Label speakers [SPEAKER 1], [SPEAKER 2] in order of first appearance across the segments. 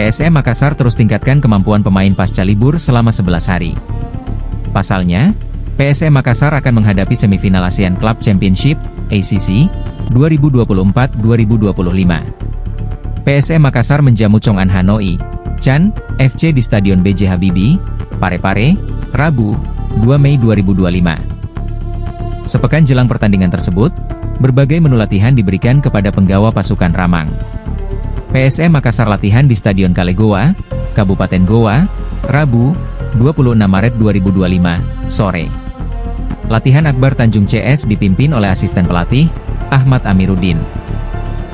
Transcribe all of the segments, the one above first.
[SPEAKER 1] PSM Makassar terus tingkatkan kemampuan pemain pasca libur selama 11 hari. Pasalnya, PSM Makassar akan menghadapi semifinal ASEAN Club Championship (ACC) 2024-2025. PSM Makassar menjamu Chong'an Hanoi Chan FC di Stadion B.J. Habibie, Parepare, Rabu, 2 Mei 2025. Sepekan jelang pertandingan tersebut, berbagai menu latihan diberikan kepada penggawa pasukan Ramang. PSM Makassar latihan di Stadion Kale Goa, Kabupaten Goa, Rabu, 26 Maret 2025, sore. Latihan Akbar Tanjung CS dipimpin oleh asisten pelatih, Ahmad Amiruddin.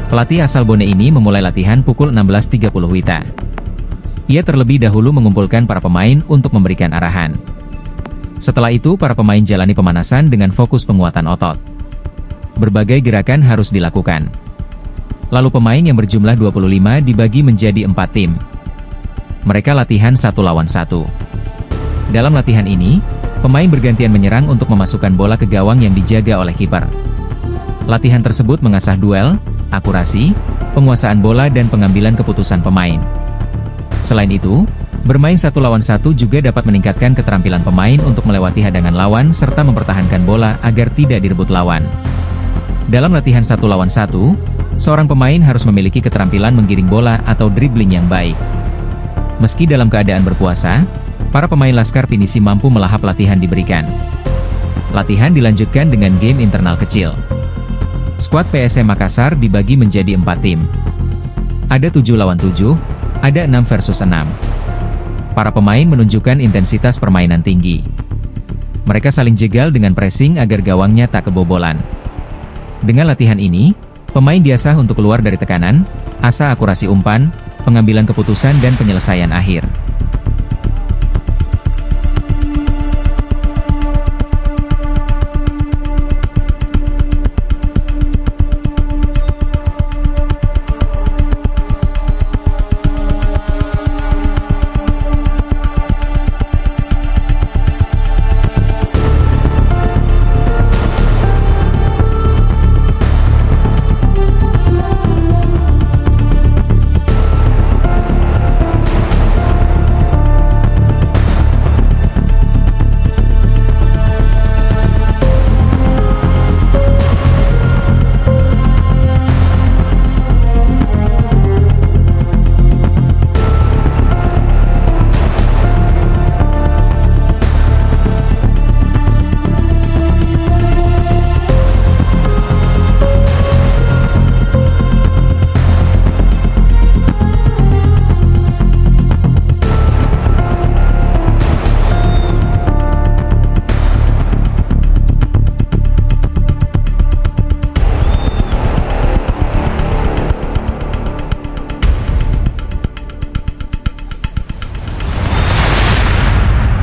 [SPEAKER 1] Pelatih asal Bone ini memulai latihan pukul 16.30 WITA. Ia terlebih dahulu mengumpulkan para pemain untuk memberikan arahan. Setelah itu para pemain jalani pemanasan dengan fokus penguatan otot. Berbagai gerakan harus dilakukan. Lalu pemain yang berjumlah 25 dibagi menjadi 4 tim. Mereka latihan 1 lawan 1. Dalam latihan ini, pemain bergantian menyerang untuk memasukkan bola ke gawang yang dijaga oleh kiper. Latihan tersebut mengasah duel, akurasi, penguasaan bola dan pengambilan keputusan pemain. Selain itu, bermain 1 lawan 1 juga dapat meningkatkan keterampilan pemain untuk melewati hadangan lawan serta mempertahankan bola agar tidak direbut lawan. Dalam latihan 1 lawan 1, seorang pemain harus memiliki keterampilan menggiring bola atau dribbling yang baik. Meski dalam keadaan berpuasa, para pemain Laskar Pinisi mampu melahap latihan diberikan. Latihan dilanjutkan dengan game internal kecil. Skuad PSM Makassar dibagi menjadi 4 tim. Ada 7 lawan 7, ada 6 versus 6. Para pemain menunjukkan intensitas permainan tinggi. Mereka saling jegal dengan pressing agar gawangnya tak kebobolan. Dengan latihan ini, pemain diasah untuk keluar dari tekanan, asah akurasi umpan, pengambilan keputusan dan penyelesaian akhir.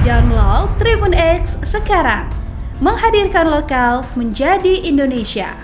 [SPEAKER 2] Download Tribun X sekarang, menghadirkan lokal menjadi Indonesia.